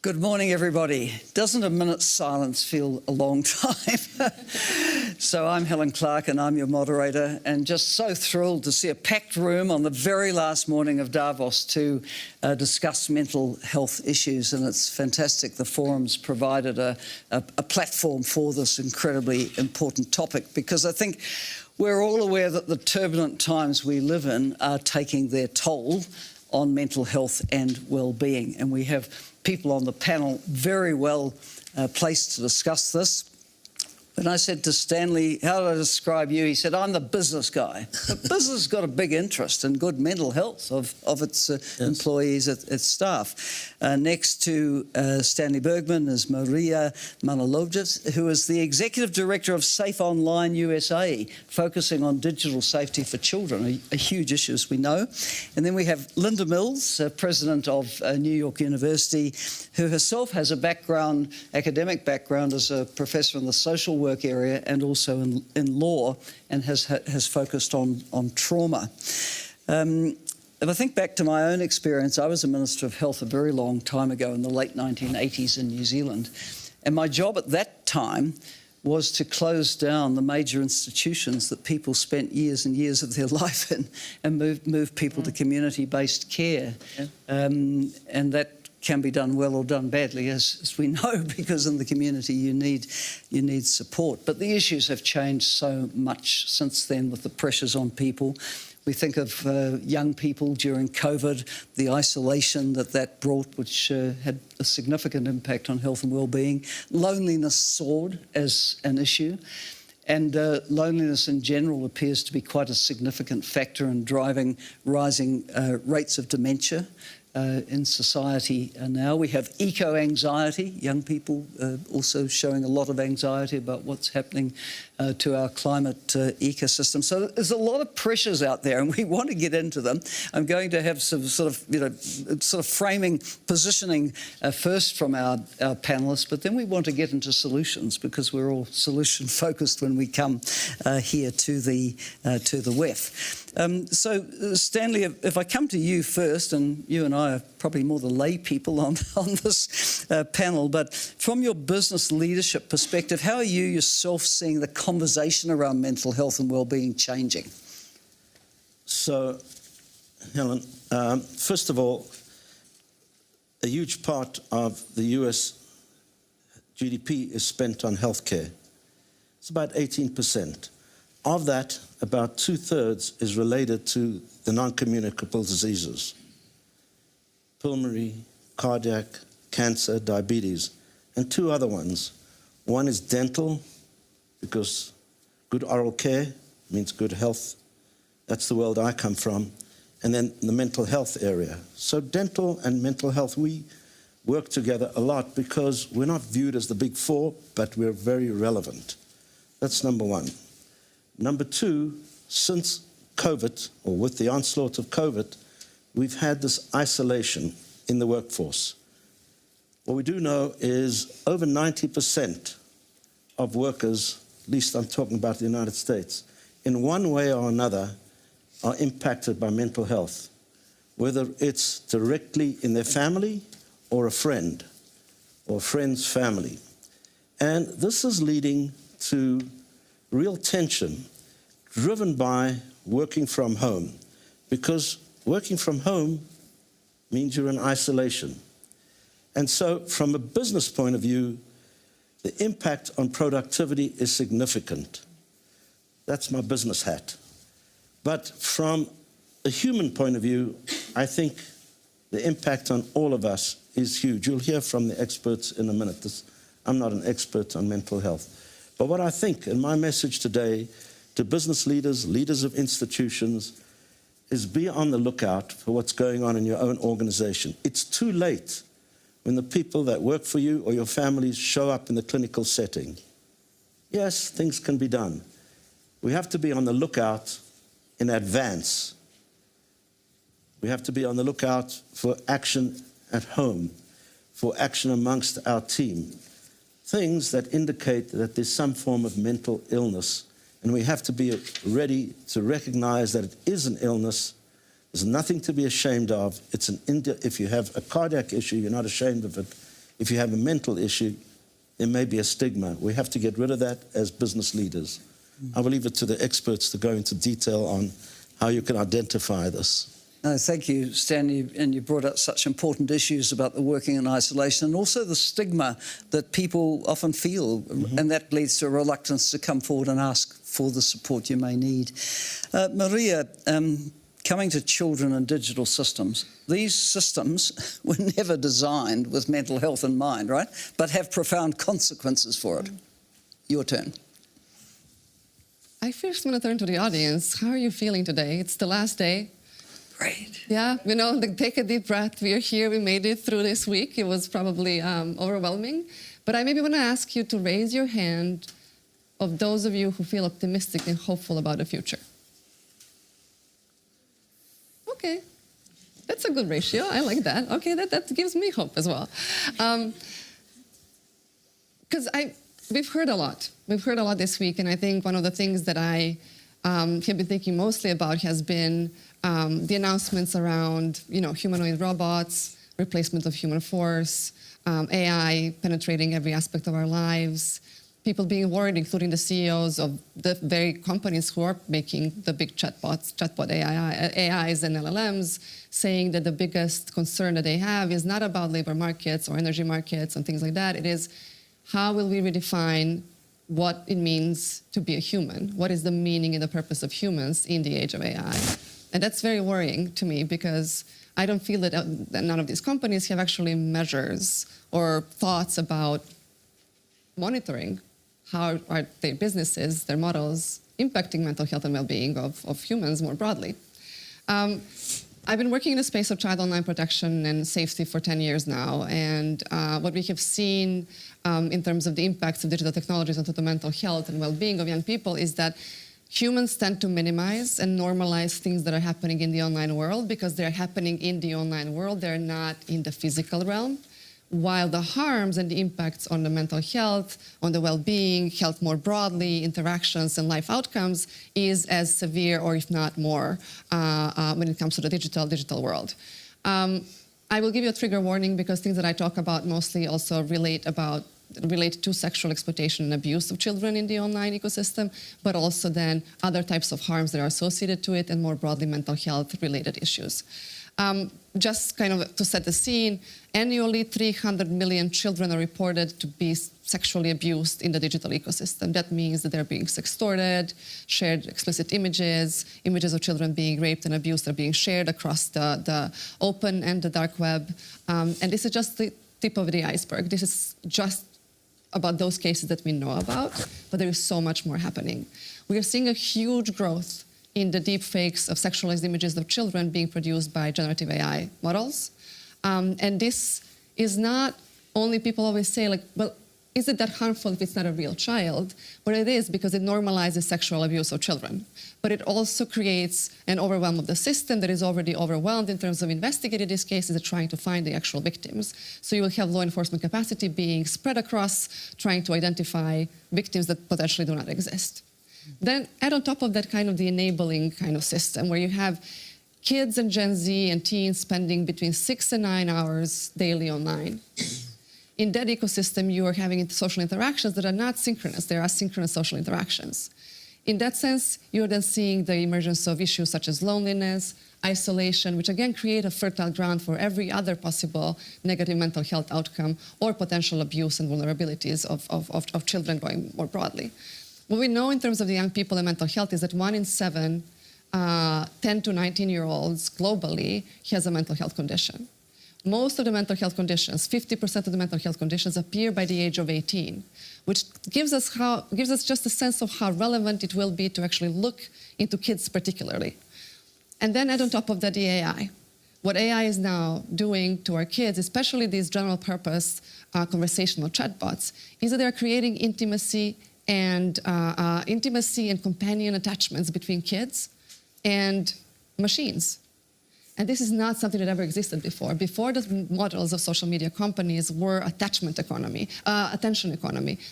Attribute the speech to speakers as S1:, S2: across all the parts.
S1: Good morning, everybody. Doesn't a minute's silence feel a long time? So I'm Helen Clark and I'm your moderator, and just so thrilled to see a packed room on the very last morning of Davos to discuss mental health issues, and it's fantastic. The forum's provided a platform for this incredibly important topic, because I think we're all aware that the turbulent times we live in are taking their toll on mental health and well-being, and we have people on the panel very well placed to discuss this. When I said to Stanley, how do I describe you? He said, I'm the business guy. But business has got a big interest in good mental health of its employees, its staff. Next to Stanley Bergman is Maria Manojlovic, who is the Executive Director of Safe Online USA, focusing on digital safety for children, a huge issue, as we know. And then we have Linda Mills, President of New York University, who herself has a background, academic background, as a professor in the social work area and also in law, and has focused on trauma. If I think back to my own experience, I was a Minister of Health a very long time ago in the late 1980s in New Zealand, and my job at that time was to close down the major institutions that people spent years and years of their life in, and move people to community-based care. And that can be done well or done badly, as we know, because in the community you need support. But the issues have changed so much since then with the pressures on people. We think of young people during COVID, the isolation that brought, which had a significant impact on health and well-being. Loneliness soared as an issue. And loneliness in general appears to be quite a significant factor in driving rising rates of dementia in society now. We have eco-anxiety, young people also showing a lot of anxiety about what's happening to our climate ecosystem. So there's a lot of pressures out there, and we want to get into them. I'm going to have some sort of framing, positioning first from our panellists, but then we want to get into solutions, because we're all solution-focused when we come here to the WEF. So, Stanley, if I come to you first, and you and I are probably more the lay people on this panel, but from your business leadership perspective, how are you yourself seeing the conversation around mental health and well-being changing?
S2: So, Helen, first of all, a huge part of the US GDP is spent on healthcare. It's about 18%. Of that, about 2/3 is related to the non-communicable diseases: pulmonary, cardiac, cancer, diabetes, and two other ones. One is dental, because good oral care means good health. That's the world I come from. And then the mental health area. So dental and mental health, we work together a lot because we're not viewed as the big four, but we're very relevant. That's number one. Number two, since COVID, or with the onslaught of COVID, we've had this isolation in the workforce. What we do know is over 90% of workers, at least I'm talking about the United States, in one way or another are impacted by mental health, whether it's directly in their family or a friend or a friend's family. And this is leading to real tension driven by working from home, because working from home means you're in isolation. And so from a business point of view, the impact on productivity is significant. That's my business hat. But from a human point of view, I think the impact on all of us is huge. You'll hear from the experts in a minute. I'm not an expert on mental health. But what I think, and my message today to business leaders, leaders of institutions, is be on the lookout for what's going on in your own organization. It's too late when the people that work for you or your families show up in the clinical setting. Yes, things can be done. We have to be on the lookout in advance. We have to be on the lookout for action at home, for action amongst our team. Things that indicate that there's some form of mental illness, and we have to be ready to recognize that it is an illness. There's nothing to be ashamed of. If you have a cardiac issue, you're not ashamed of it. if you have a mental issue, there may be a stigma. We have to get rid of that as business leaders. I will leave it to the experts to go into detail on how you can identify this.
S1: No, thank you, Stanley, and you brought up such important issues about the working in isolation and also the stigma that people often feel, and that leads to a reluctance to come forward and ask for the support you may need. Maria, coming to children and digital systems, these systems were never designed with mental health in mind, right? But have profound consequences for it. Your turn.
S3: I first want to turn to the audience. How are you feeling today? It's the last day.
S1: Great.
S3: Yeah, you know, take a deep breath. We are here. We made it through this week. It was probably overwhelming. But I maybe want to ask you to raise your hand of those of you who feel optimistic and hopeful about the future. Okay. That's a good ratio. I like that. Okay, that gives me hope as well. Because we've heard a lot. We've heard a lot this week, and I think one of the things that I have been thinking mostly about has been the announcements around, you know, humanoid robots, replacement of human force, AI penetrating every aspect of our lives, people being worried, including the CEOs of the very companies who are making the big chatbot AIs and LLMs, saying that the biggest concern that they have is not about labor markets or energy markets and things like that. It is, how will we redefine what it means to be a human? What is the meaning and the purpose of humans in the age of AI? And that's very worrying to me because I don't feel that none of these companies have actually measures or thoughts about monitoring how are their businesses, their models, impacting mental health and well-being of humans more broadly. I've been working in the space of child online protection and safety for 10 years now, and what we have seen in terms of the impacts of digital technologies onto the mental health and well-being of young people is that humans tend to minimize and normalize things that are happening in the online world because they're happening in the online world, they're not in the physical realm, while the harms and the impacts on the mental health, on the well-being, health more broadly, interactions and life outcomes is as severe or if not more when it comes to the digital world. I will give you a trigger warning because things that I talk about mostly also relate to sexual exploitation and abuse of children in the online ecosystem, but also then other types of harms that are associated to it and more broadly mental health related issues. Just kind of to set the scene, annually 300 million children are reported to be sexually abused in the digital ecosystem. That means that they're being sextorted, shared explicit images of children being raped and abused are being shared across the open and the dark web. And this is just the tip of the iceberg. This is just about those cases that we know about, but there is so much more happening. We are seeing a huge growth in the deep fakes of sexualized images of children being produced by generative AI models. And this is not only, people always say, like, well, is it that harmful if it's not a real child? But it is because it normalizes sexual abuse of children. But it also creates an overwhelm of the system that is already overwhelmed in terms of investigating these cases and trying to find the actual victims. So you will have law enforcement capacity being spread across, trying to identify victims that potentially do not exist. Then add on top of that kind of the enabling kind of system where you have kids and Gen Z and teens spending between 6 and 9 hours daily online. In that ecosystem, you are having social interactions that are not synchronous. They're asynchronous social interactions. In that sense, you're then seeing the emergence of issues such as loneliness, isolation, which again create a fertile ground for every other possible negative mental health outcome or potential abuse and vulnerabilities of children going more broadly. What we know in terms of the young people and mental health is that 1 in 7 10 to 19-year-olds globally has a mental health condition. Most of the mental health conditions, 50% of the mental health conditions appear by the age of 18, which gives us just a sense of how relevant it will be to actually look into kids particularly. And then add on top of that the AI. What AI is now doing to our kids, especially these general purpose conversational chatbots, is that they're creating intimacy and companion attachments between kids and machines. And this is not something that ever existed before. Before, the models of social media companies were attention economy.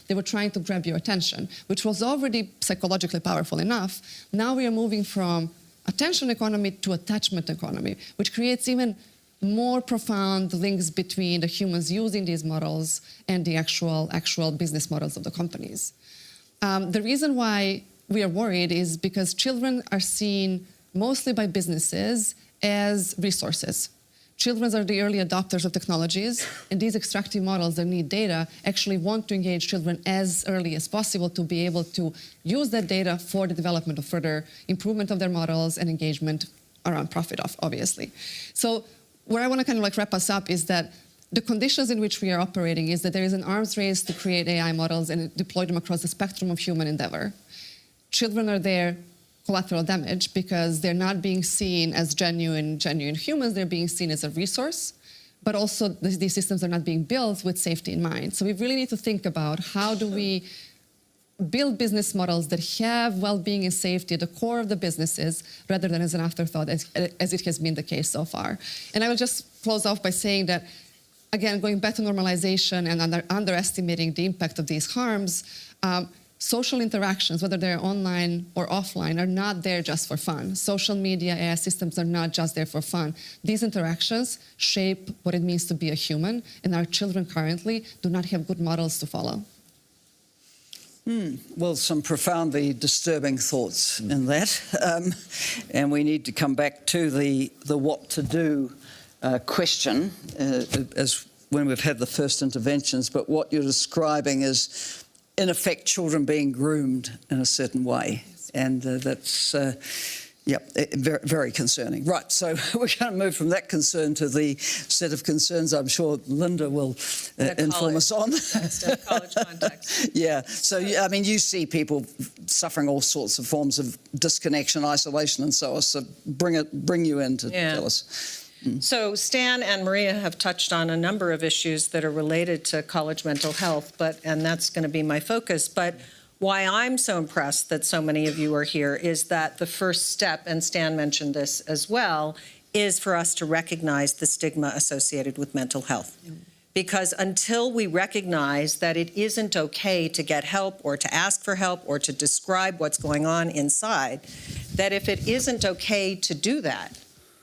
S3: They were trying to grab your attention, which was already psychologically powerful enough. Now we are moving from attention economy to attachment economy, which creates even more profound links between the humans using these models and the actual business models of the companies. The reason why we are worried is because children are seen mostly by businesses as resources. Children are the early adopters of technologies, and these extractive models that need data actually want to engage children as early as possible to be able to use that data for the development of further improvement of their models and engagement around profit, obviously. So where I want to kind of like wrap us up is that the conditions in which we are operating is that there is an arms race to create AI models and deploy them across the spectrum of human endeavor. Children are there collateral damage because they're not being seen as genuine humans, they're being seen as a resource, but also these systems are not being built with safety in mind. So we really need to think about how do we build business models that have well-being and safety at the core of the businesses rather than as an afterthought as it has been the case so far. And I will just close off by saying that, again, going back to normalization and underestimating the impact of these harms, social interactions, whether they're online or offline, are not there just for fun. Social media, AI systems are not just there for fun. These interactions shape what it means to be a human, and our children currently do not have good models to follow.
S1: Well, some profoundly disturbing thoughts in that. And we need to come back to the what to do question as when we've had the first interventions. But what you're describing is, in effect, children being groomed in a certain way. And that's, very, very concerning. Right, so we're going to move from that concern to the set of concerns I'm sure Linda will inform us on.
S4: College context.
S1: Yeah, so, I mean, you see people suffering all sorts of forms of disconnection, isolation and so on, so bring you in to tell us.
S4: So Stan and Maria have touched on a number of issues that are related to college mental health, and that's going to be my focus. But why I'm so impressed that so many of you are here is that the first step, and Stan mentioned this as well, is for us to recognize the stigma associated with mental health. Because until we recognize that it isn't okay to get help or to ask for help or to describe what's going on inside, that if it isn't okay to do that,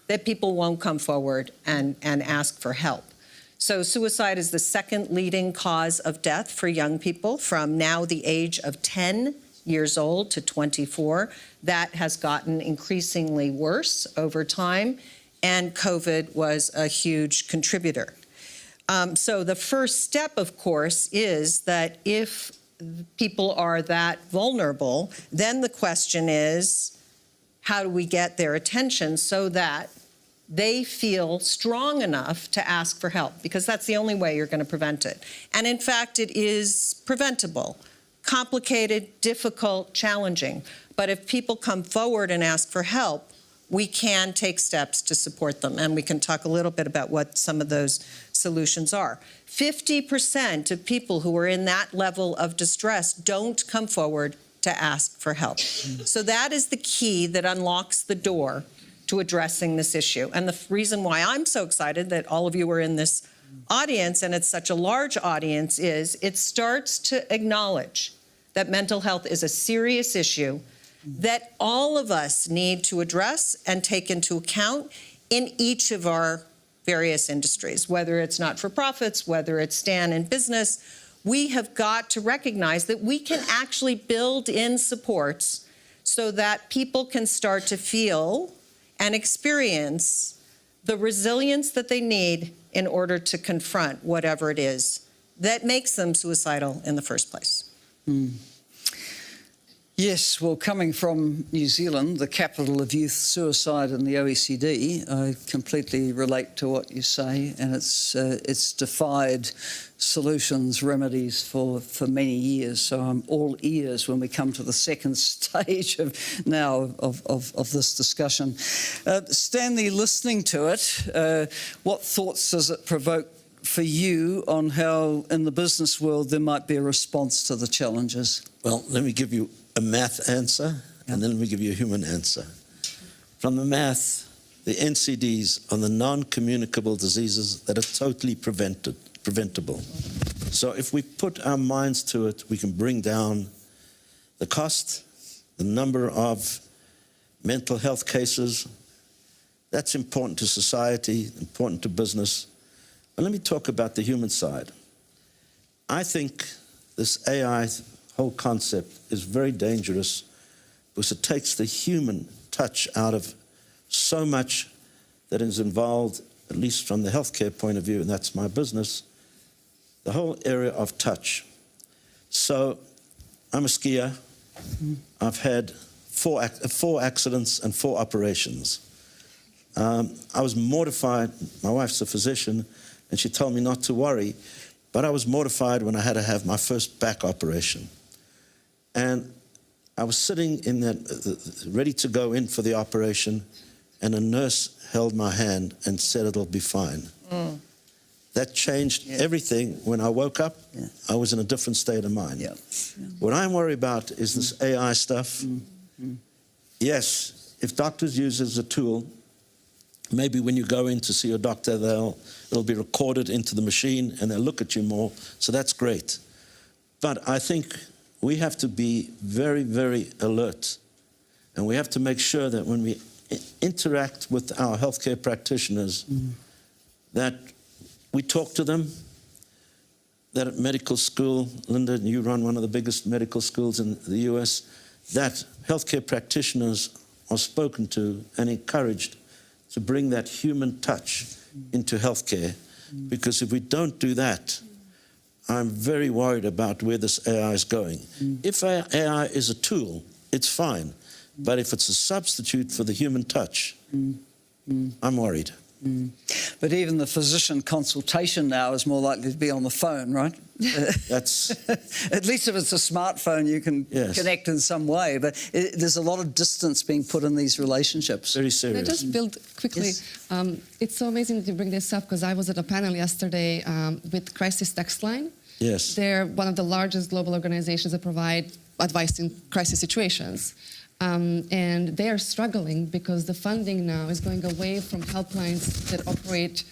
S4: that people won't come forward and ask for help. So suicide is the second leading cause of death for young people from now the age of 10 years old to 24. That has gotten increasingly worse over time, and COVID was a huge contributor. So the first step, of course, is that if people are that vulnerable, then the question is, how do we get their attention so that they feel strong enough to ask for help? Because that's the only way you're going to prevent it. And in fact, it is preventable. Complicated, difficult, challenging. But if people come forward and ask for help, we can take steps to support them. And we can talk a little bit about what some of those solutions are. 50% of people who are in that level of distress don't come forward to ask for help. So that is the key that unlocks the door to addressing this issue. And the reason why I'm so excited that all of you are in this audience, and it's such a large audience, is it starts to acknowledge that mental health is a serious issue that all of us need to address and take into account in each of our various industries, whether it's not-for-profits, whether it's Stan in business. We have got to recognize that we can actually build in supports so that people can start to feel and experience the resilience that they need in order to confront whatever it is that makes them suicidal in the first place.
S1: Yes, well, coming from New Zealand, the capital of youth suicide in the OECD, I completely relate to what you say, and it's defied solutions, remedies for many years. So I'm all ears when we come to the second stage of this discussion. Stanley, listening to it, what thoughts does it provoke for you on how, in the business world, there might be a response to the challenges?
S2: Well, let me give you a math answer, and then let me give you a human answer. From the math, the NCDs are the non-communicable diseases that are totally preventable. So if we put our minds to it, we can bring down the cost, the number of mental health cases That's important to society, important to business. But let me talk about the human side. I think this AI whole concept is very dangerous because it takes the human touch out of so much that is involved, at least from the healthcare point of view, and that's my business, the whole area of touch. So I'm a skier. I've had four accidents and 4 operations. I was mortified. My wife's a physician, and she told me not to worry, but I was mortified when I had to have my first back operation. And I was sitting in that, ready to go in for the operation, and a nurse held my hand and said, "It'll be fine." That changed everything. When I woke up, I was in a different state of mind. What I'm worried about is this AI stuff. Yes, if doctors use it as a tool, maybe when you go in to see your doctor, it'll be recorded into the machine and they'll look at you more, so that's great. But I think we have to be very, very alert, and we have to make sure that when we interact with our healthcare practitioners, that we talk to them, that at medical school, Linda, you run one of the biggest medical schools in the US, that healthcare practitioners are spoken to and encouraged to bring that human touch into healthcare. Because if we don't do that, I'm very worried about where this AI is going. If AI is a tool, it's fine. But if it's a substitute for the human touch, I'm worried.
S1: But even the physician consultation now is more likely to be on the phone, right?
S2: That's
S1: at least if it's a smartphone, you can connect in some way. But there's a lot of distance being put in these relationships.
S2: very serious.
S3: Can I just build quickly?
S1: Yes.
S3: It's so amazing that you bring this up because I was at a panel yesterday with Crisis Text Line.
S2: Yes.
S3: They're one of the largest global organizations that provide advice in crisis situations. And they are struggling because the funding now is going away from helplines that operate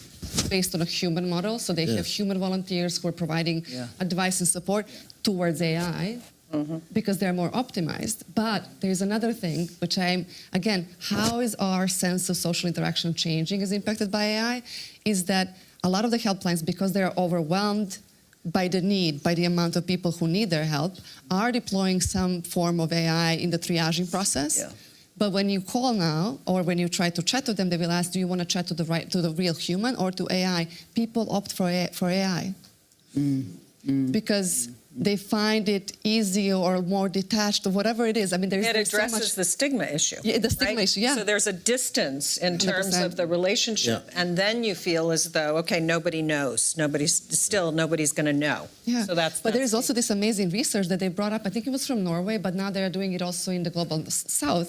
S3: based on a human model. So they have human volunteers who are providing advice and support towards AI because they're more optimized. But there's another thing, which again, how is our sense of social interaction changing is impacted by AI, is that a lot of the helplines, because they're overwhelmed by the need, by the amount of people who need their help, are deploying some form of AI in the triaging process. But when you call now, or when you try to chat to them, they will ask, do you want to chat to the real human or to AI? People opt for AI. Because they find it easier or more detached or whatever it is. I mean,
S4: it addresses
S3: so much
S4: the stigma issue.
S3: Yeah, the stigma issue, yeah.
S4: So there's a distance in terms
S3: 100%.
S4: of the relationship, and then you feel as though, okay, nobody knows. Nobody's going to know.
S3: Yeah,
S4: so that's
S3: there's also this amazing research that they brought up. I think it was from Norway, but now they're doing it also in the global south,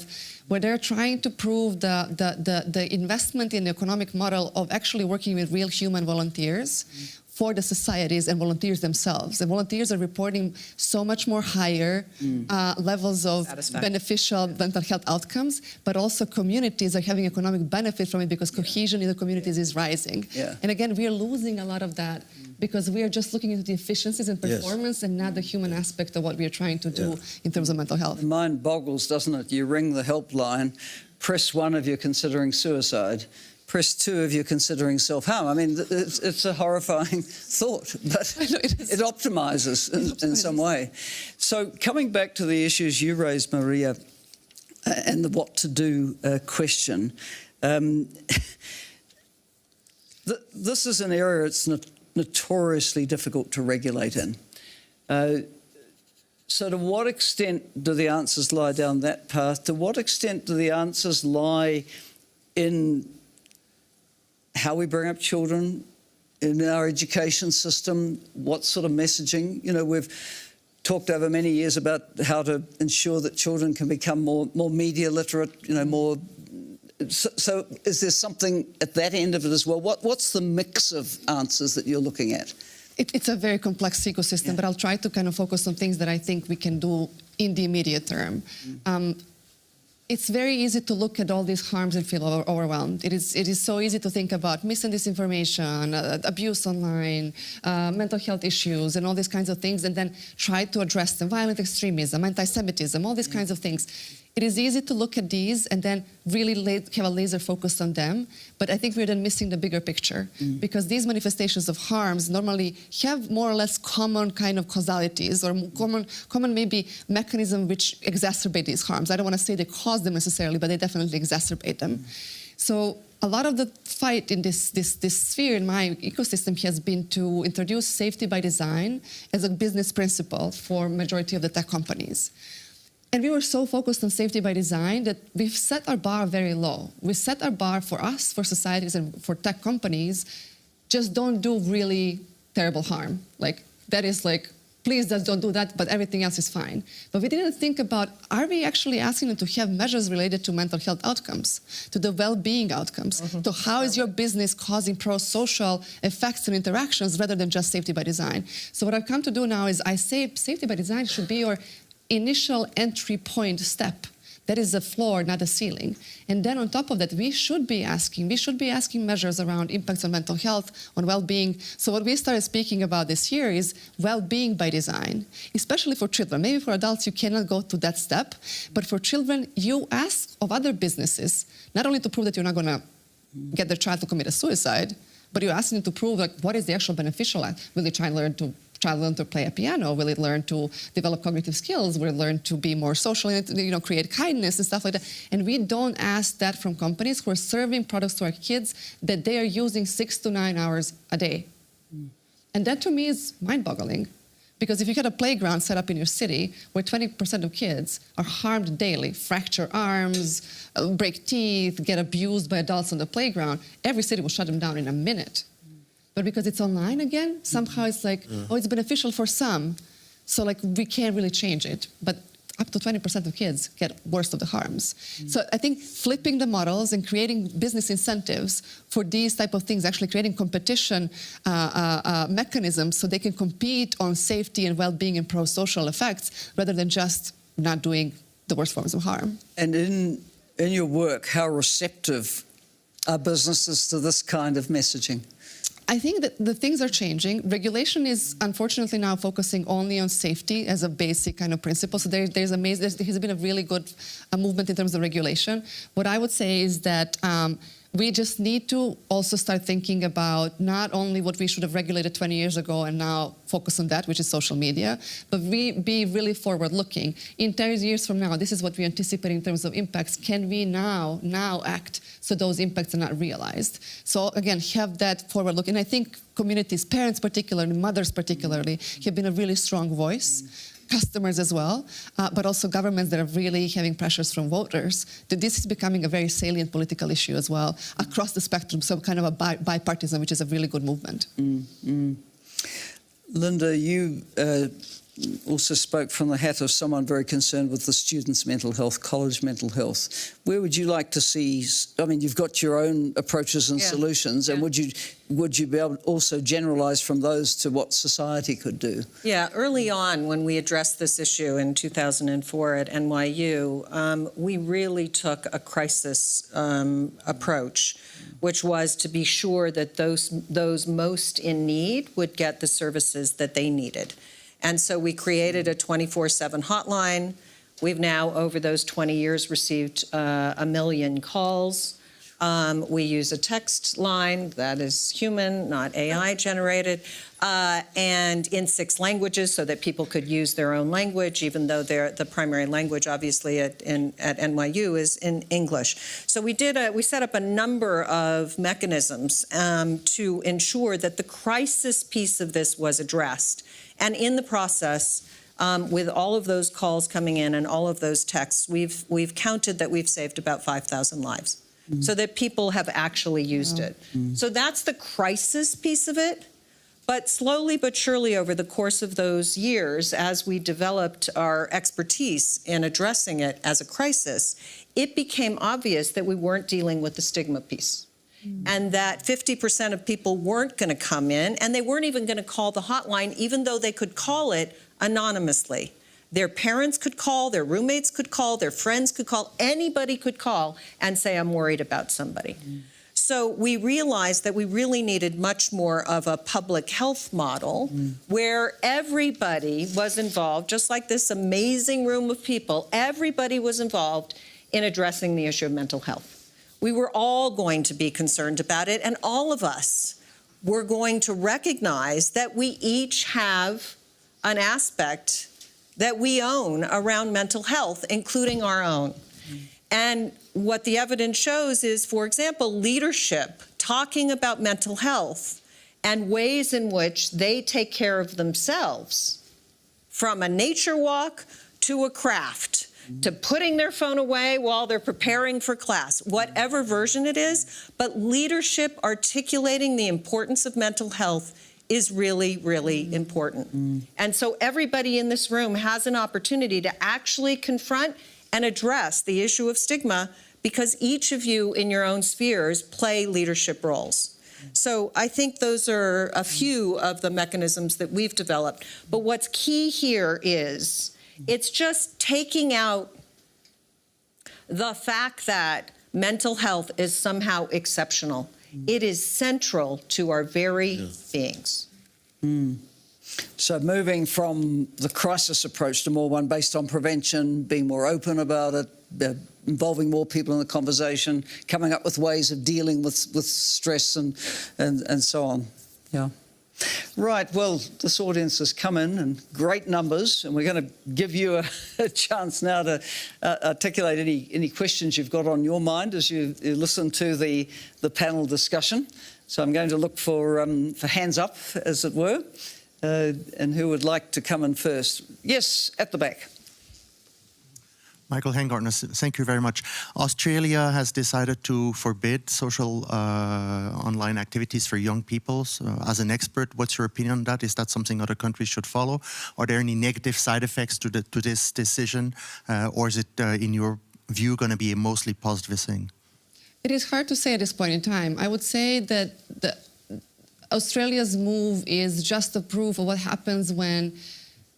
S3: where they're trying to prove the investment in the economic model of actually working with real human volunteers for the societies and volunteers themselves. And volunteers are reporting so much more higher levels of beneficial mental health outcomes, but also communities are having economic benefit from it because cohesion in the communities is rising. And again, we are losing a lot of that because we are just looking into the efficiencies and performance and not the human aspect of what we are trying to do in terms of mental health.
S1: Mind boggles, doesn't it? You ring the helpline, press 1 if you're considering suicide, press 2 if you're considering self-harm. I mean, it's a horrifying thought, but it optimizes in some way. So coming back to the issues you raised, Maria, and the what to do question, this is an area it's notoriously difficult to regulate in. So to what extent do the answers lie down that path? To what extent do the answers lie in how we bring up children, in our education system, what sort of messaging? You know, we've talked over many years about how to ensure that children can become more media literate, you know, more. So is there something at that end of it as well? What's the mix of answers that you're looking at?
S3: It's a very complex ecosystem, but I'll try to kind of focus on things that I think we can do in the immediate term. It's very easy to look at all these harms and feel overwhelmed. It is so easy to think about mis and disinformation, abuse online, mental health issues, and all these kinds of things, and then try to address them, violent extremism, anti-Semitism, all these kinds of things. It is easy to look at these and then really have a laser focus on them, but I think we're then missing the bigger picture because these manifestations of harms normally have more or less common kind of causalities or common maybe mechanism which exacerbate these harms. I don't want to say they cause them necessarily, but they definitely exacerbate them. So a lot of the fight in this sphere in my ecosystem has been to introduce safety by design as a business principle for majority of the tech companies. And we were so focused on safety by design that we've set our bar very low. We set our bar for us, for societies, and for tech companies, just don't do really terrible harm. Like, that is like, please just don't do that, but everything else is fine. But we didn't think about, are we actually asking them to have measures related to mental health outcomes, to the well-being outcomes, to how is your business causing pro-social effects and interactions rather than just safety by design. So what I've come to do now is I say safety by design should be your initial entry point step. That is a floor, not a ceiling. And then on top of that, we should be asking measures around impacts on mental health, on well-being. So what we started speaking about this year is well-being by design, especially for children. Maybe for adults, you cannot go to that step, but for children, you ask of other businesses, not only to prove that you're not gonna get their child to commit a suicide, but you're asking them to prove like what is the actual beneficial act. Will they try and learn to play a piano? Will it learn to develop cognitive skills? Will it learn to be more social, create kindness and stuff like that? And we don't ask that from companies who are serving products to our kids that they are using 6 to 9 hours a day. And that to me is mind-boggling. Because if you get a playground set up in your city where 20% of kids are harmed daily, fracture arms, break teeth, get abused by adults on the playground, every city will shut them down in a minute. But because it's online again, somehow it's like, oh, it's beneficial for some. So like we can't really change it. But up to 20% of kids get worst of the harms. So I think flipping the models and creating business incentives for these type of things, actually creating competition mechanisms so they can compete on safety and well-being and pro-social effects rather than just not doing the worst forms of harm.
S1: And in your work, how receptive are businesses to this kind of messaging?
S3: I think that the things are changing. Regulation is unfortunately now focusing only on safety as a basic kind of principle. So there has been a really good movement in terms of regulation. What I would say is that we just need to also start thinking about not only what we should have regulated 20 years ago and now focus on that, which is social media, but we be really forward-looking. In 10 years from now, this is what we anticipate in terms of impacts. Can we now act so those impacts are not realized? So again, have that forward look. And I think communities, parents particularly, mothers particularly, have been a really strong voice. Customers as well, but also governments that are really having pressures from voters, that this is becoming a very salient political issue as well across the spectrum, so kind of a bipartisan, which is a really good movement.
S1: Linda, you also spoke from the hat of someone very concerned with the students' mental health, college mental health. Where would you like to see, I mean, you've got your own approaches and solutions, and would you be able to also generalise from those to what society could do?
S4: Yeah, early on when we addressed this issue in 2004 at NYU, we really took a crisis approach, which was to be sure that those most in need would get the services that they needed. And so we created a 24/7 hotline. We've now, over those 20 years, received 1 million calls. We use a text line that is human, not AI generated, and in 6 languages so that people could use their own language, even though the primary language, obviously, at NYU is in English. So we set up a number of mechanisms to ensure that the crisis piece of this was addressed. And in the process, with all of those calls coming in and all of those texts, we've counted that we've saved about 5,000 lives. So that people have actually used it. So that's the crisis piece of it. But slowly but surely over the course of those years, as we developed our expertise in addressing it as a crisis, it became obvious that we weren't dealing with the stigma piece. And that 50% of people weren't going to come in, and they weren't even going to call the hotline, even though they could call it anonymously. Their parents could call, their roommates could call, their friends could call, anybody could call and say, I'm worried about somebody. So we realized that we really needed much more of a public health model where everybody was involved, just like this amazing room of people, everybody was involved in addressing the issue of mental health. We were all going to be concerned about it, and all of us were going to recognize that we each have an aspect that we own around mental health, including our own. And what the evidence shows is, for example, leadership talking about mental health and ways in which they take care of themselves, from a nature walk to a craft, to putting their phone away while they're preparing for class, whatever version it is, but leadership articulating the importance of mental health is really, really important. And so everybody in this room has an opportunity to actually confront and address the issue of stigma, because each of you in your own spheres play leadership roles. So I think those are a few of the mechanisms that we've developed. But what's key here is it's just taking out the fact that mental health is somehow exceptional. It is central to our very beings.
S1: So moving from the crisis approach to more one based on prevention, being more open about it, involving more people in the conversation, coming up with ways of dealing with stress and so on. Yeah. Right, well, this audience has come in great numbers, and we're going to give you a chance now to articulate any questions you've got on your mind as you listen to the panel discussion. So I'm going to look for hands up, as it were, and who would like to come in first. Yes, at the back.
S5: Michael Hengartner, thank you very much. Australia has decided to forbid social online activities for young people. So, as an expert, what's your opinion on that? Is that something other countries should follow? Are there any negative side effects to this decision? Or is it, in your view, going to be a mostly positive thing?
S3: It is hard to say at this point in time. I would say that Australia's move is just a proof of what happens when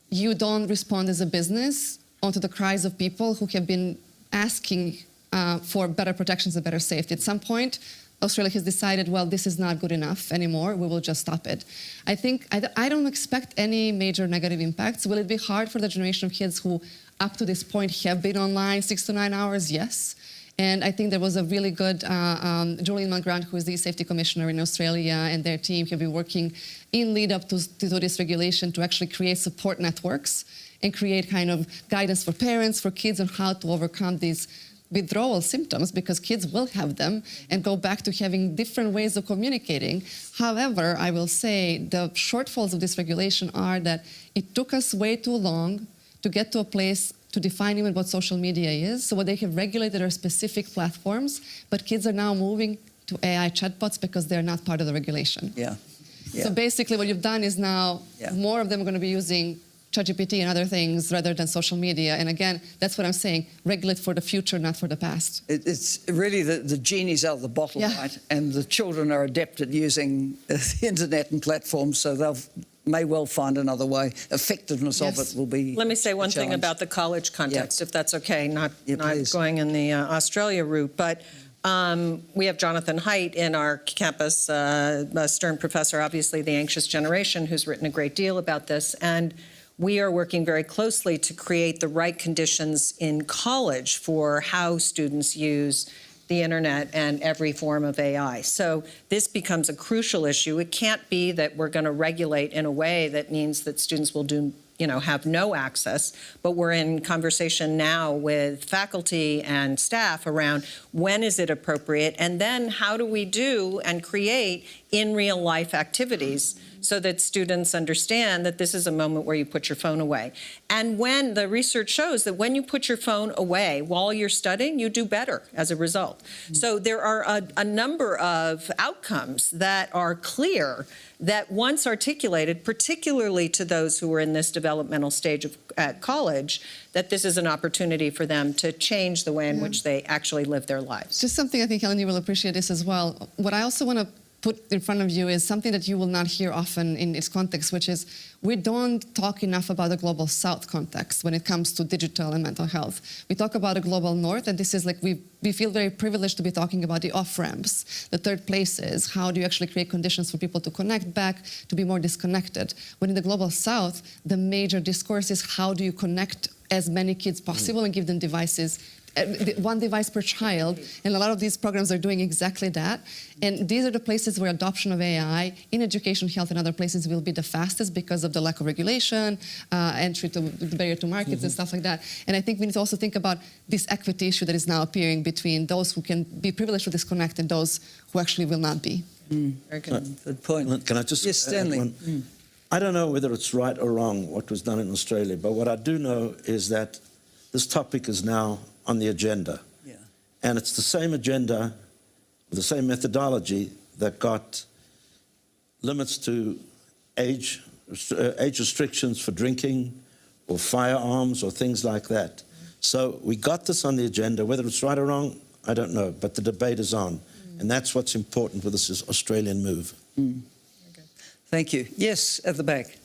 S3: you don't respond as a business onto the cries of people who have been asking for better protections and better safety. At some point, Australia has decided, well, this is not good enough anymore. We will just stop it. I think I don't expect any major negative impacts. Will it be hard for the generation of kids who, up to this point, have been online 6 to 9 hours? Yes. And I think there was a really good, Julian Malgrant, who is the safety commissioner in Australia, and their team have been working in lead up to this regulation to actually create support networks and create kind of guidance for parents, for kids on how to overcome these withdrawal symptoms, because kids will have them, and go back to having different ways of communicating. However, I will say the shortfalls of this regulation are that it took us way too long to get to a place to define even what social media is. So what they have regulated are specific platforms, but kids are now moving to AI chatbots because they're not part of the regulation.
S1: Yeah.
S3: So basically what you've done is now more of them are going to be using ChatGPT and other things rather than social media. And again, that's what I'm saying, regulate for the future, not for the past.
S1: It's really the genie's out of the bottle, right? And the children are adept at using the internet and platforms, so they'll may well find another way. Effectiveness of it will be.
S4: Let me say one thing about the college context, if that's okay, not going in the Australia route, but we have Jonathan Haidt in our campus, a Stern professor, obviously the anxious generation, who's written a great deal about this, and we are working very closely to create the right conditions in college for how students use the internet and every form of AI. So this becomes a crucial issue. It can't be that we're going to regulate in a way that means that students will have no access, but we're in conversation now with faculty and staff around when is it appropriate, and then how do we do and create in real life activities so that students understand that this is a moment where you put your phone away. And when the research shows that when you put your phone away while you're studying, you do better as a result. So there are a number of outcomes that are clear that once articulated, particularly to those who are in this developmental stage at college, that this is an opportunity for them to change the way in which they actually live their lives.
S3: Just something I think, Helen, you will appreciate this as well. What I also want to put in front of you is something that you will not hear often in its context, which is we don't talk enough about the global south context when it comes to digital and mental health. We talk about the global north, and this is like we feel very privileged to be talking about the off-ramps, the third places. How do you actually create conditions for people to connect back, to be more disconnected? When in the global south, the major discourse is how do you connect as many kids possible and give them devices, one device per child, and a lot of these programs are doing exactly that. And these are the places where adoption of AI in education, health, and other places will be the fastest because of the lack of regulation, entry to the barrier to markets and stuff like that. And I think we need to also think about this equity issue that is now appearing between those who can be privileged to disconnect and those who actually will not be.
S1: Very good. Good point.
S2: Can I just
S1: Yes, Stanley.
S2: add one? I don't know whether it's right or wrong what was done in Australia, but what I do know is that this topic is now on the agenda.
S1: Yeah.
S2: And it's the same agenda, the same methodology that got limits to age restrictions for drinking or firearms or things like that. So we got this on the agenda. Whether it's right or wrong, I don't know, but the debate is on. And that's what's important with this Australian move.
S1: Thank you. Yes, at the back.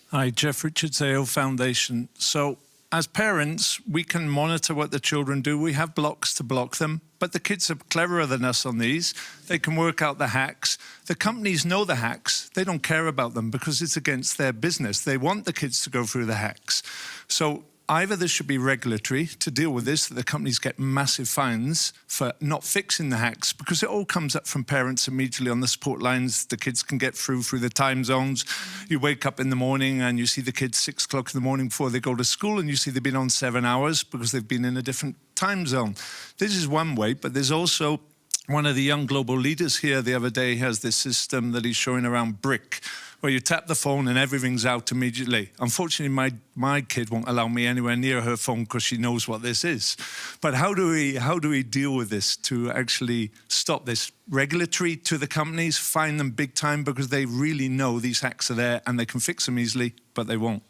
S6: Hi, Jeff Richards, AO Foundation. So as parents, we can monitor what the children do. We have blocks to block them, but the kids are cleverer than us on these. They can work out the hacks. The companies know the hacks. They don't care about them because it's against their business. They want the kids to go through the hacks. So either there should be regulatory to deal with this, that the companies get massive fines for not fixing the hacks, because it all comes up from parents immediately on the support lines. The kids can get through the time zones. You wake up in the morning and you see the kids 6 o'clock in the morning before they go to school, and you see they've been on 7 hours because they've been in a different time zone. This is one way, but there's also one of the young global leaders here the other day has this system that he's showing around BRIC, where you tap the phone and everything's out immediately. Unfortunately, my kid won't allow me anywhere near her phone because she knows what this is. But how do we deal with this to actually stop this? Regulatory to the companies, fine them big time because they really know these hacks are there and they can fix them easily, but they won't.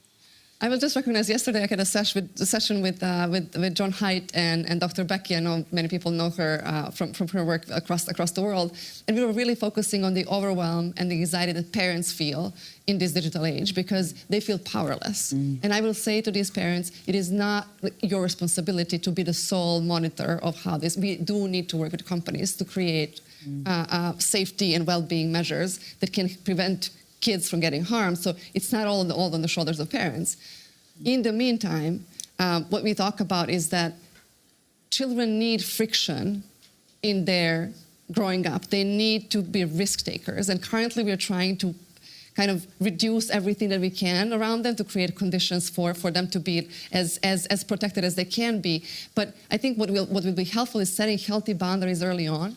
S3: I will just recognize yesterday I had a session with John Haidt and Dr. Becky. I know many people know her from her work across the world. And we were really focusing on the overwhelm and the anxiety that parents feel in this digital age because they feel powerless. And I will say to these parents, it is not your responsibility to be the sole monitor of how this. We do need to work with companies to create safety and well-being measures that can prevent kids from getting harmed. So it's not all on the shoulders of parents. In the meantime, what we talk about is that children need friction in their growing up. They need to be risk takers. And currently we're trying to kind of reduce everything that we can around them to create conditions for them to be as protected as they can be. But I think what will be helpful is setting healthy boundaries early on.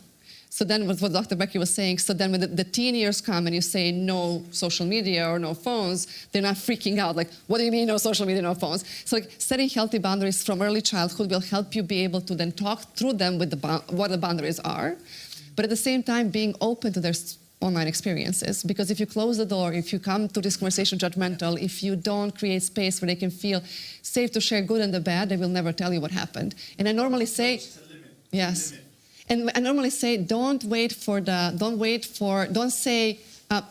S3: So then what Dr. Becky was saying, so then when the teen years come and you say no social media or no phones, they're not freaking out. Like, what do you mean no social media, no phones? So like setting healthy boundaries from early childhood will help you be able to then talk through them with what the boundaries are. But at the same time, being open to their online experiences. Because if you close the door, if you come to this conversation judgmental, if you don't create space where they can feel safe to share good and the bad, they will never tell you what happened. And I normally say, yes. And I normally say, don't say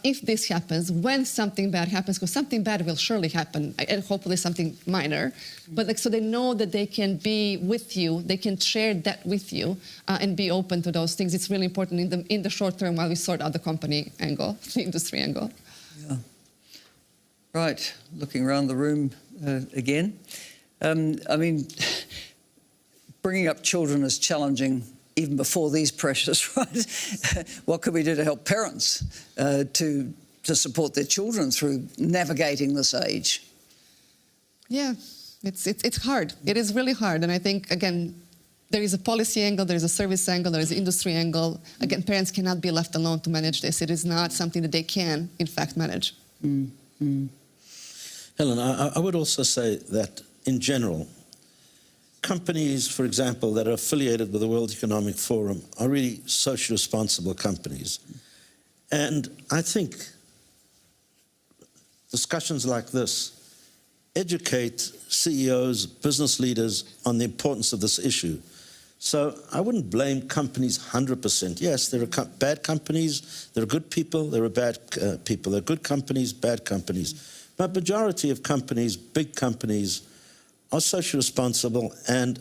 S3: if this happens, when something bad happens, because something bad will surely happen, and hopefully something minor. But like, so they know that they can be with you, they can share that with you, and be open to those things. It's really important in the short term while we sort out the company angle, the industry angle.
S1: Yeah. Right, looking around the room again. I mean, bringing up children is challenging even before these pressures, right? What can we do to help parents to support their children through navigating this age?
S3: Yeah, it's hard. It is really hard. And I think, again, there is a policy angle, there is a service angle, there is an industry angle. Again, parents cannot be left alone to manage this. It is not something that they can, in fact, manage.
S2: Helen, I would also say that, in general, companies, for example, that are affiliated with the World Economic Forum are really socially responsible companies. And I think discussions like this educate CEOs, business leaders on the importance of this issue. So I wouldn't blame companies 100%. Yes, there are bad companies, there are good people, there are bad people. There are good companies, bad companies. But majority of companies, big companies, are socially responsible, and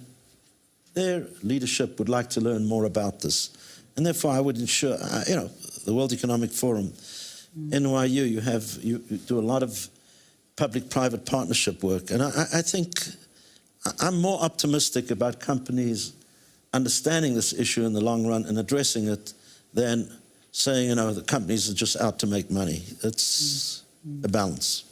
S2: their leadership would like to learn more about this. And therefore, I would ensure, the World Economic Forum, NYU, you do a lot of public-private partnership work. And I think I'm more optimistic about companies understanding this issue in the long run and addressing it than saying, the companies are just out to make money. It's a balance.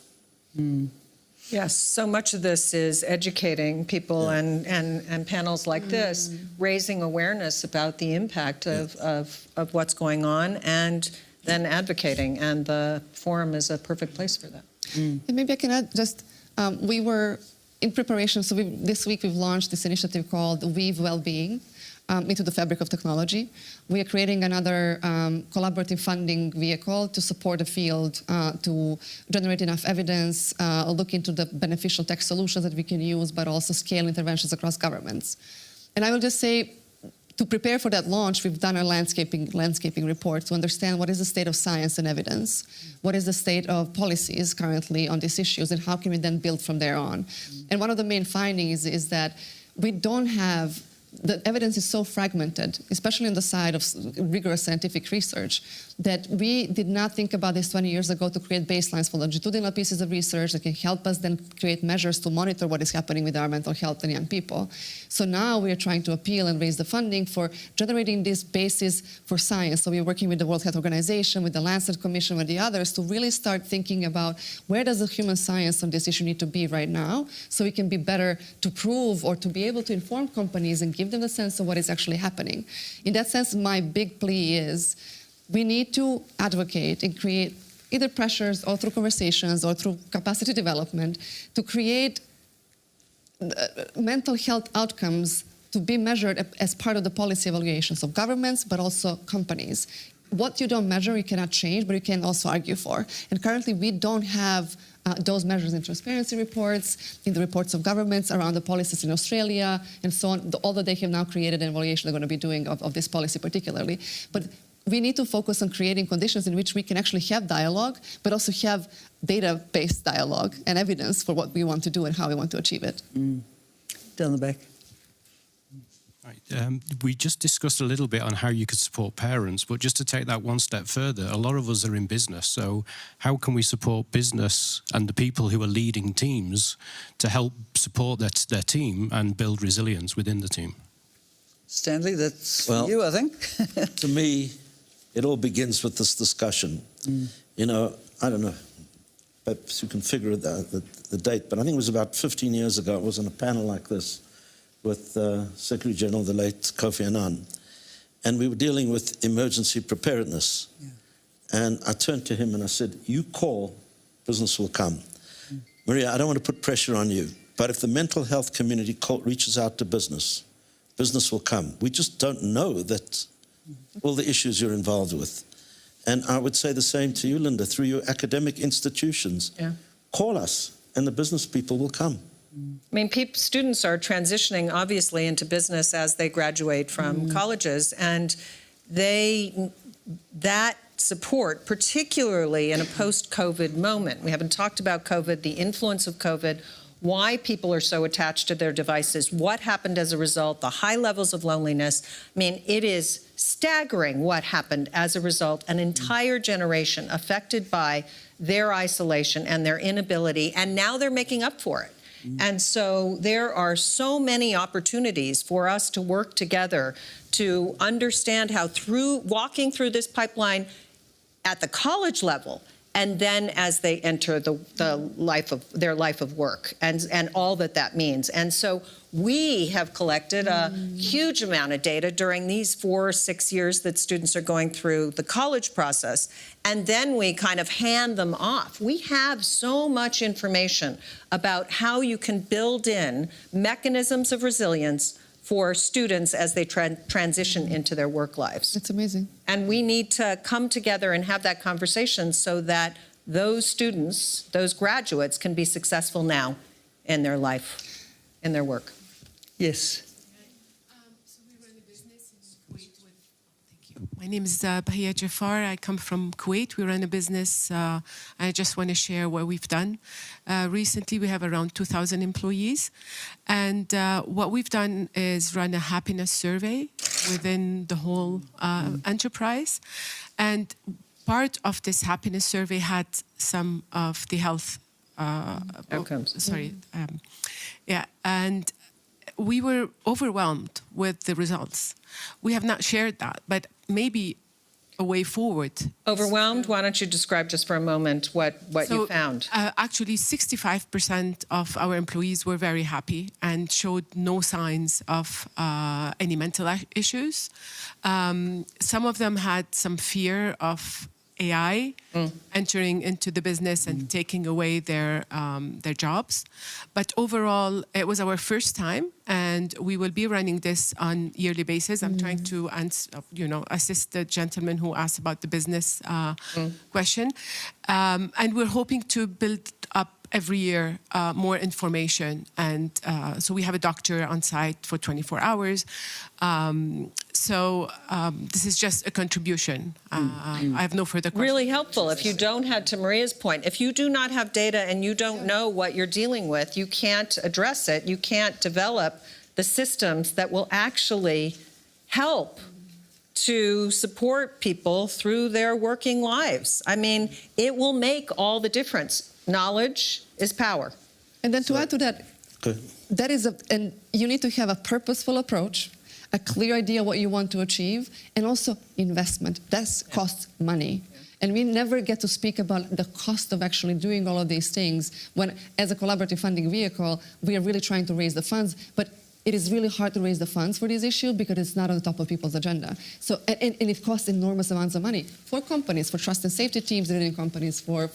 S4: Yes, so much of this is educating people and panels like this, raising awareness about the impact of what's going on, and then advocating. And the forum is a perfect place for that.
S3: And maybe I can add just, we were in preparation, so this week we've launched this initiative called Weave Wellbeing into the fabric of technology. We are creating another collaborative funding vehicle to support the field, to generate enough evidence, look into the beneficial tech solutions that we can use, but also scale interventions across governments. And I will just say, to prepare for that launch, we've done a landscaping report to understand what is the state of science and evidence, what is the state of policies currently on these issues, and how can we then build from there on. And one of the main findings is that we don't have, the evidence is so fragmented, especially on the side of rigorous scientific research, that we did not think about this 20 years ago to create baselines for longitudinal pieces of research that can help us then create measures to monitor what is happening with our mental health in young people. So now we are trying to appeal and raise the funding for generating this basis for science. So we're working with the World Health Organization, with the Lancet Commission, with the others, to really start thinking about where does the human science on this issue need to be right now, so we can be better to prove or to be able to inform companies and give them the sense of what is actually happening. In that sense, my big plea is we need to advocate and create either pressures or through conversations or through capacity development to create mental health outcomes to be measured as part of the policy evaluations of governments, but also companies. What you don't measure, you cannot change, but you can also argue for. And currently, we don't have those measures in transparency reports, in the reports of governments around the policies in Australia, and so on, although they have now created an evaluation they're going to be doing of this policy particularly. But we need to focus on creating conditions in which we can actually have dialogue, but also have data-based dialogue and evidence for what we want to do and how we want to achieve it.
S1: Down the back.
S7: Right. We just discussed a little bit on how you could support parents, but just to take that one step further, a lot of us are in business, so how can we support business and the people who are leading teams to help support their team and build resilience within the team?
S1: Stanley, that's for you, I think.
S2: To me, it all begins with this discussion. I don't know, perhaps you can figure the date, but I think it was about 15 years ago, I was on a panel like this with Secretary General, the late Kofi Annan, and we were dealing with emergency preparedness. And I turned to him and I said, you call, business will come. Maria, I don't want to put pressure on you, but if the mental health community reaches out to business, business will come. We just don't know that all the issues you're involved with. And I would say the same to you, Linda, through your academic institutions. Call us and the business people will come.
S4: I mean, students are transitioning, obviously, into business as they graduate from colleges, and that support, particularly in a post-COVID moment. We haven't talked about COVID, the influence of COVID, why people are so attached to their devices, what happened as a result, the high levels of loneliness. I mean, it is staggering what happened as a result. An entire generation affected by their isolation and their inability, and now they're making up for it. And so there are so many opportunities for us to work together to understand how walking through this pipeline at the college level, and then as they enter their life of work and all that means. And so we have collected a huge amount of data during these 4 or 6 years that students are going through the college process, and then we kind of hand them off. We have so much information about how you can build in mechanisms of resilience for students as they transition into their work lives.
S3: It's amazing.
S4: And we need to come together and have that conversation so that those students, those graduates, can be successful now in their life, in their work.
S1: Yes.
S8: So we My name is Bahia Jafar. I come from Kuwait. We run a business. I just want to share what we've done. Recently, we have around 2,000 employees. And what we've done is run a happiness survey within the whole enterprise. And part of this happiness survey had some of the health
S4: Outcomes.
S8: Sorry. And we were overwhelmed with the results. We have not shared that, but maybe a way forward.
S4: Overwhelmed? Why don't you describe just for a moment what you found?
S8: Actually, 65% of our employees were very happy and showed no signs of any mental issues. Some of them had some fear of AI entering into the business and taking away their jobs. But overall, it was our first time, and we will be running this on yearly basis. I'm trying to assist the gentleman who asked about the business question. And we're hoping to build up every year more information. And so we have a doctor on site for 24 hours. This is just a contribution. I have no further questions.
S4: Really helpful. If you don't have, to Maria's point, if you do not have data and you don't know what you're dealing with, you can't address it. You can't develop the systems that will actually help to support people through their working lives. I mean, it will make all the difference. Knowledge is power.
S3: And then to add to that,
S2: Good.
S3: that is and you need to have a purposeful approach, a clear idea what you want to achieve, and also investment. That costs money. And we never get to speak about the cost of actually doing all of these things when, as a collaborative funding vehicle, we are really trying to raise the funds, but it is really hard to raise the funds for this issue because it's not on the top of people's agenda. So, and it costs enormous amounts of money for companies, for trust and safety teams, leading companies, for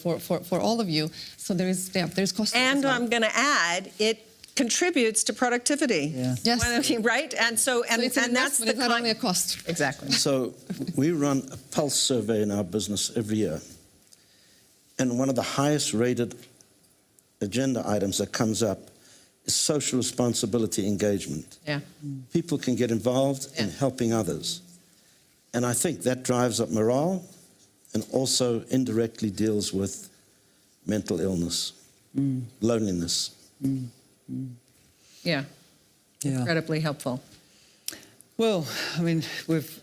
S3: all of you. So there's cost.
S4: And I'm going to add, it contributes to productivity.
S1: Yeah.
S3: Yes.
S4: Right? And so
S3: it's an
S4: that's the
S3: investment, it's not only a cost.
S4: Exactly.
S2: So we run a pulse survey in our business every year. And one of the highest rated agenda items that comes up is social responsibility engagement.
S4: Yeah.
S2: People can get involved in helping others. And I think that drives up morale and also indirectly deals with mental illness, loneliness.
S4: Yeah. Incredibly helpful.
S1: Well, I mean, we've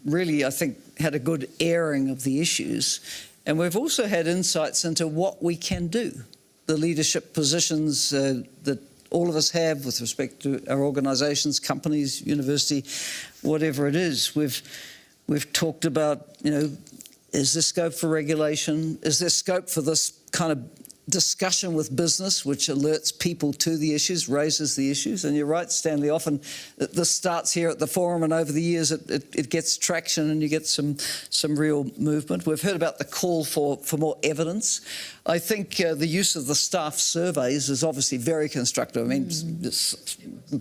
S1: really, I think, had a good airing of the issues, and we've also had insights into what we can do, the leadership positions that all of us have with respect to our organisations, companies, university, whatever it is. We've talked about, is there scope for regulation? Is there scope for this kind of discussion with business, which alerts people to the issues, raises the issues? And you're right, Stanley, often this starts here at the forum, and over the years it gets traction and you get some real movement. We've heard about the call for more evidence. I think the use of the staff surveys is obviously very constructive. I mean,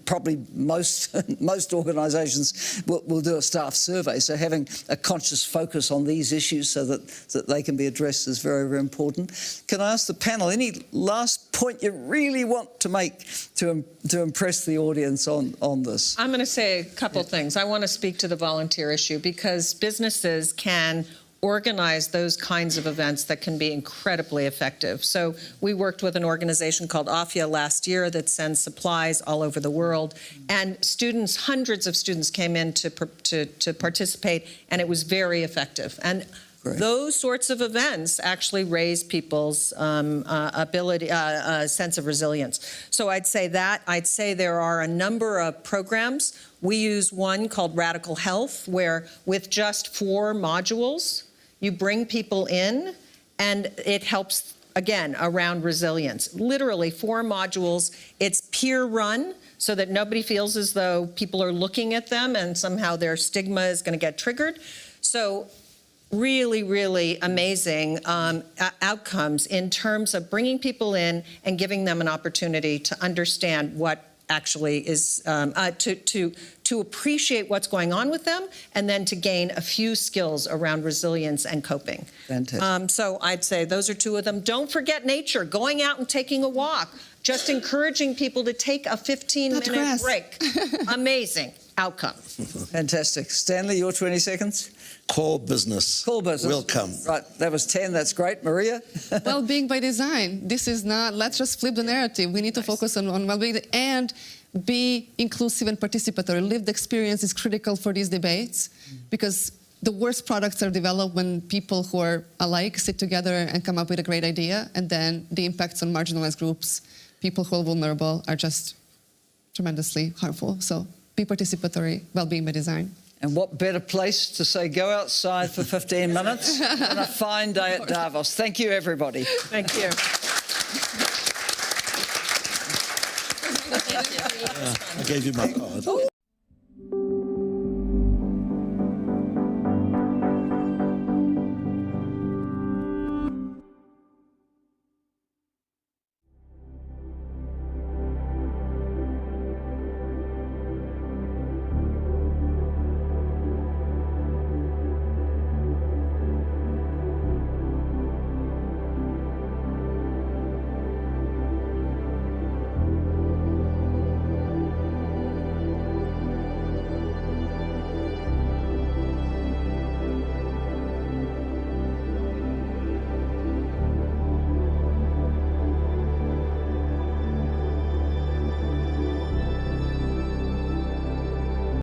S1: probably most organisations will do a staff survey, so having a conscious focus on these issues so that they can be addressed is very, very important. Can I ask the panel, any last point you really want to make to impress the audience on this?
S4: I'm going to say a couple things. I want to speak to the volunteer issue because businesses can organize those kinds of events that can be incredibly effective. So we worked with an organization called AFIA last year that sends supplies all over the world, and students, hundreds of students came in to participate, and it was very effective. And
S1: Great.
S4: Those sorts of events actually raise people's sense of resilience. So I'd say that. I'd say there are a number of programs. We use one called Radical Health, where with just 4 modules, you bring people in, and it helps, again, around resilience. Literally 4 modules. It's peer run, so that nobody feels as though people are looking at them and somehow their stigma is going to get triggered. So really, really amazing outcomes in terms of bringing people in and giving them an opportunity to understand what actually is, to appreciate what's going on with them, and then to gain a few skills around resilience and coping.
S1: Fantastic.
S4: So I'd say those are 2 of them. Don't forget nature, going out and taking a walk, just encouraging people to take a 15-minute break. Amazing. outcome.
S1: Fantastic. Stanley, your 20 seconds.
S2: Core business.
S1: Core business.
S2: Will come.
S1: Right, that was 10. That's great. Maria?
S3: Well-being by design. This is not, let's just flip the narrative. We need to focus on well-being and be inclusive and participatory. Lived experience is critical for these debates because the worst products are developed when people who are alike sit together and come up with a great idea, and then the impacts on marginalized groups, people who are vulnerable, are just tremendously harmful. So be participatory, well-being by design.
S1: And what better place to say go outside for 15 minutes on a fine day at Davos. Thank you, everybody.
S4: Thank you.
S2: I gave you my card.